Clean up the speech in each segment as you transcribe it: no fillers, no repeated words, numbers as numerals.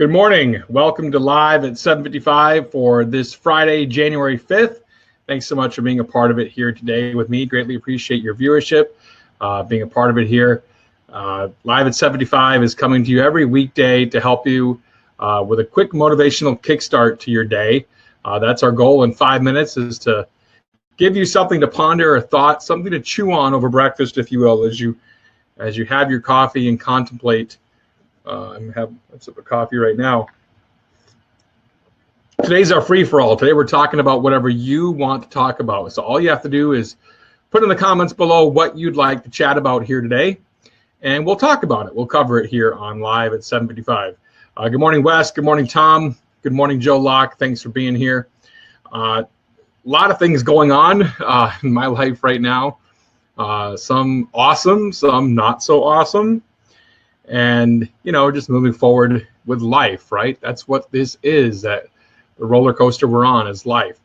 Good morning. Welcome to Live at 7:55 for this Friday, January 5th. Thanks so much for being a part of it here today with me. Greatly appreciate your viewership, being a part of it here. Live at 7:55 is coming to you every weekday to help you with a quick motivational kickstart to your day. That's our goal in 5 minutes, is to give you something to ponder, a thought, something to chew on over breakfast, if you will, as you have your coffee and contemplate. I'm having a sip of coffee right now. Today's our free-for-all. Today we're talking about whatever you want to talk about. So all you have to do is put in the comments below what you'd like to chat about here today, and we'll talk about it. We'll cover it here on Live at 7:55. Good morning, Wes. Good morning, Tom. Good morning, Joe Locke. Thanks for being here. A lot of things going on in my life right now. Some awesome, some not so awesome. And, just moving forward with life, right? That's what this is, that the roller coaster we're on is life.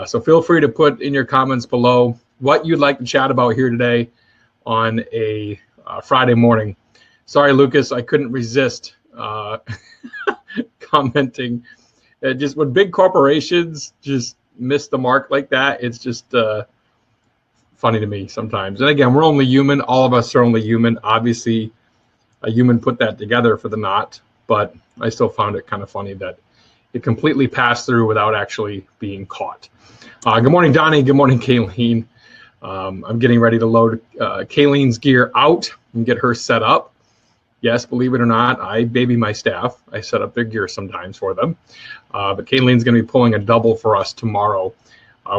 So feel free to put in your comments below what you'd like to chat about here today on a Friday morning. Sorry, Lucas, I couldn't resist commenting. Just when big corporations just miss the mark like that, it's just funny to me sometimes. And again, we're only human. All of us are only human. Obviously, a human put that together for the knot, but I still found it kind of funny that it completely passed through without actually being caught. Good morning, Donnie. Good morning, Kayleen. I'm getting ready to load Kayleen's gear out and get her set up. Yes, believe it or not, I baby my staff. I set up their gear sometimes for them. But Kayleen's going to be pulling a double for us tomorrow,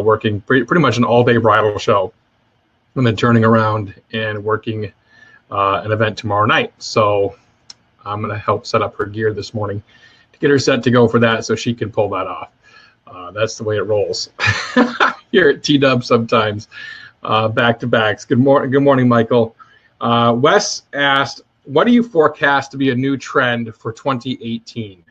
working pretty much an all-day bridal show, and then turning around and working an event tomorrow night. So I'm going to help set up her gear this morning to get her set to go for that so she can pull that off. That's the way it rolls here at T-Dub sometimes. Back-to-backs. Good morning, Michael. Wes asked, what do you forecast to be a new trend for 2018?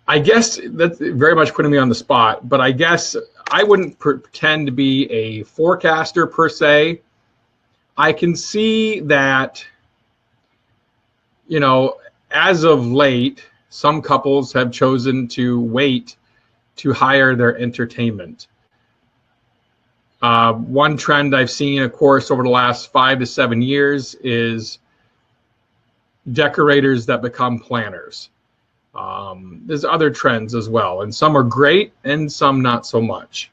I guess that's very much putting me on the spot, but I guess I wouldn't pretend to be a forecaster per se. I can see that, as of late, some couples have chosen to wait to hire their entertainment. One trend I've seen, of course, over the last 5 to 7 years is decorators that become planners. There's other trends as well, and some are great and some not so much.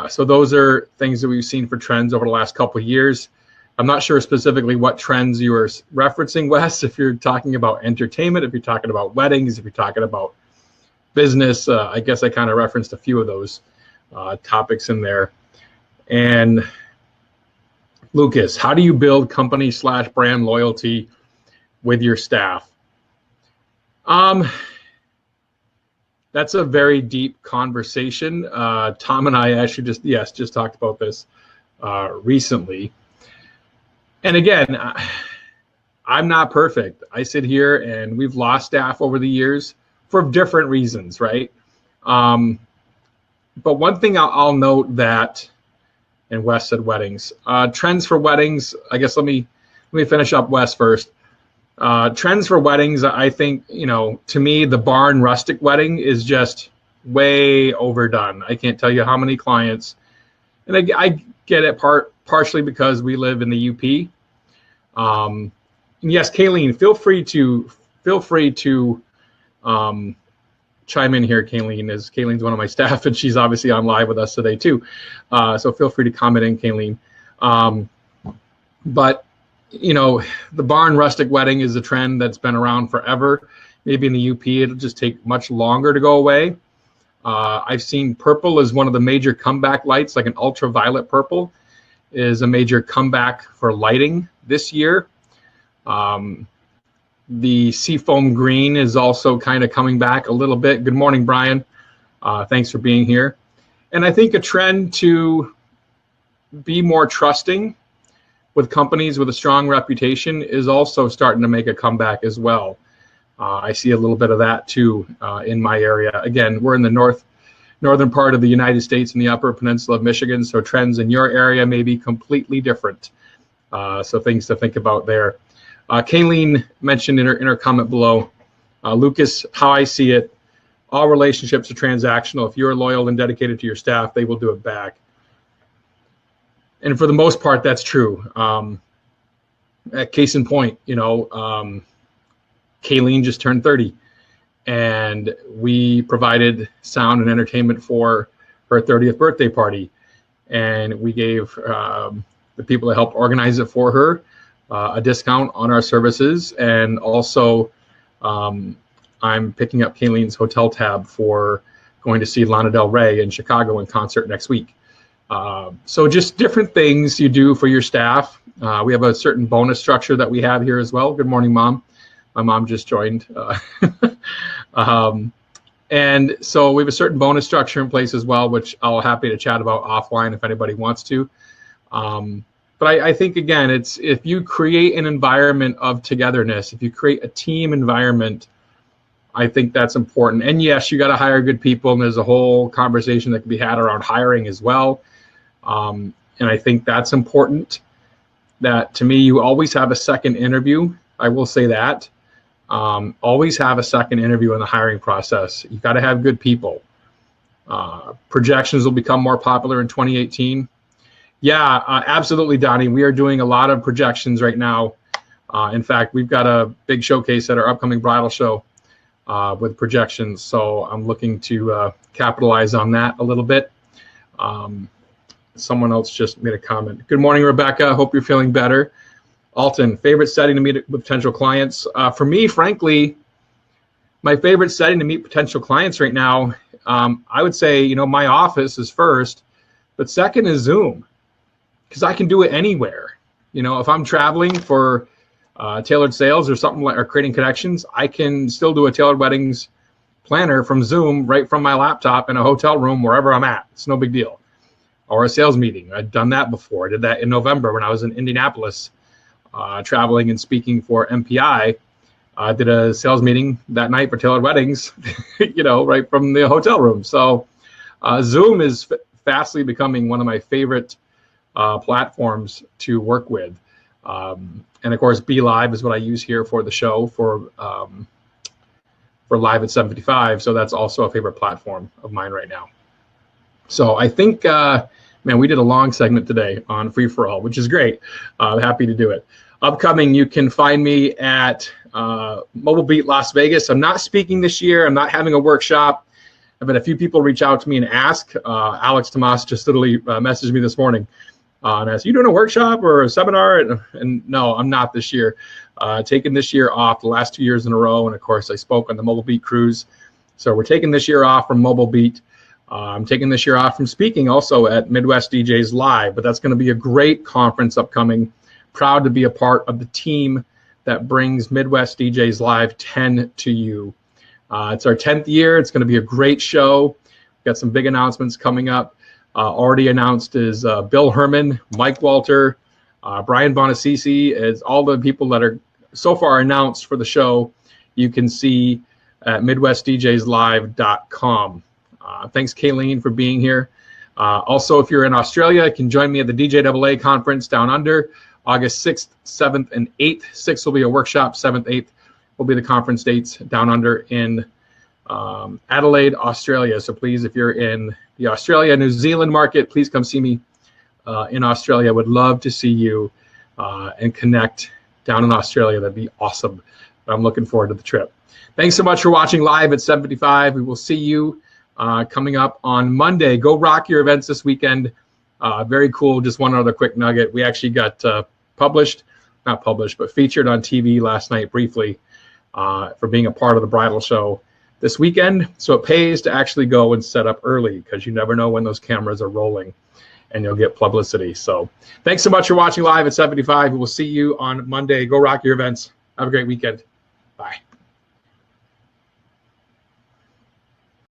So those are things that we've seen for trends over the last couple of years. I'm not sure specifically what trends you are referencing, Wes, if you're talking about entertainment, if you're talking about weddings, if you're talking about business. I guess I kind of referenced a few of those topics in there. And Lucas, how do you build company/brand loyalty with your staff? That's a very deep conversation. Tom and I actually just talked about this recently. And again, I'm not perfect. I sit here and we've lost staff over the years for different reasons, right? But one thing I'll note that, and Wes said weddings. Trends for weddings, I guess let me finish up Wes first. Trends for weddings, I think, to me, the barn rustic wedding is just way overdone. I can't tell you how many clients, and I get it partially because we live in the UP. And yes, Kayleen, feel free to chime in here, Kayleen, as Kayleen's one of my staff, and she's obviously on live with us today too. So feel free to comment in, Kayleen. But the barn rustic wedding is a trend that's been around forever. Maybe in the UP, it'll just take much longer to go away. I've seen purple as one of the major comeback lights, like an ultraviolet purple is a major comeback for lighting this year. The seafoam green is also kind of coming back a little bit. Good morning, Brian. Thanks for being here. And I think a trend to be more trusting with companies with a strong reputation is also starting to make a comeback as well. I see a little bit of that too in my area. Again, we're in the northern part of the United States in the Upper Peninsula of Michigan, so trends in your area may be completely different. So things to think about there. Kayleen mentioned in her comment below, Lucas, how I see it, all relationships are transactional. If you're loyal and dedicated to your staff, they will do it back. And for the most part, that's true. Case in point, Kayleen just turned 30, and we provided sound and entertainment for her 30th birthday party. And we gave the people that helped organize it for her a discount on our services. And also, I'm picking up Kayleen's hotel tab for going to see Lana Del Rey in Chicago in concert next week. So just different things you do for your staff. We have a certain bonus structure that we have here as well. Good morning, Mom. My mom just joined. And so we have a certain bonus structure in place as well, which I'll happy to chat about offline if anybody wants to. But I think, again, it's if you create an environment of togetherness, if you create a team environment, I think that's important. And yes, you got to hire good people, and there's a whole conversation that can be had around hiring as well. And I think that's important. That, to me, you always have a second interview. I will say that. Always have a second interview in the hiring process. You got to have good people. Projections will become more popular in 2018. Yeah, absolutely, Donnie. We are doing a lot of projections right now. In fact, we've got a big showcase at our upcoming bridal show with projections. So I'm looking to capitalize on that a little bit. Someone else just made a comment. Good morning, Rebecca. Hope you're feeling better. Alton, favorite setting to meet with potential clients? For me, frankly, my favorite setting to meet potential clients right now, I would say, my office is first, but second is Zoom, because I can do it anywhere. If I'm traveling for tailored sales or something like, or creating connections, I can still do a tailored weddings planner from Zoom right from my laptop in a hotel room wherever I'm at. It's no big deal. Or a sales meeting. I've done that before. I did that in November when I was in Indianapolis. Traveling and speaking for MPI. I did a sales meeting that night for tailored weddings, right from the hotel room. So Zoom is fastly becoming one of my favorite platforms to work with. And of course, Be Live is what I use here for the show for Live at 755. So that's also a favorite platform of mine right now. So I think, man, we did a long segment today on Free for All, which is great. Happy to do it. Upcoming, you can find me at Mobile Beat Las Vegas. I'm not speaking this year. I'm not having a workshop. I've had a few people reach out to me and ask. Alex Tomas just literally messaged me this morning and asked, you doing a workshop or a seminar? And no, I'm not this year. Taking this year off the last 2 years in a row. And of course, I spoke on the Mobile Beat cruise. So we're taking this year off from Mobile Beat. I'm taking this year off from speaking also at Midwest DJs Live, but that's going to be a great conference upcoming. Proud to be a part of the team that brings Midwest DJs Live 10 to you. It's our 10th year. It's going to be a great show. We've got some big announcements coming up. Already announced is Bill Herman, Mike Walter, Brian Bonacici, is all the people that are so far announced for the show. You can see at MidwestDJsLive.com. Thanks, Kayleen, for being here. Also, if you're in Australia, you can join me at the DJAA conference down under, August 6th, 7th, and 8th. 6th will be a workshop. 7th, 8th will be the conference dates down under in Adelaide, Australia. So please, if you're in the Australia, New Zealand market, please come see me in Australia. I would love to see you and connect down in Australia. That'd be awesome. I'm looking forward to the trip. Thanks so much for watching Live at 755. We will see you coming up on Monday. Go rock your events this weekend. Very cool. Just one other quick nugget. We actually got featured on TV last night briefly for being a part of the bridal show this weekend. So it pays to actually go and set up early, because you never know when those cameras are rolling and you'll get publicity. So thanks so much for watching Live at 755. We will see you on Monday. Go rock your events. Have a great weekend. Bye.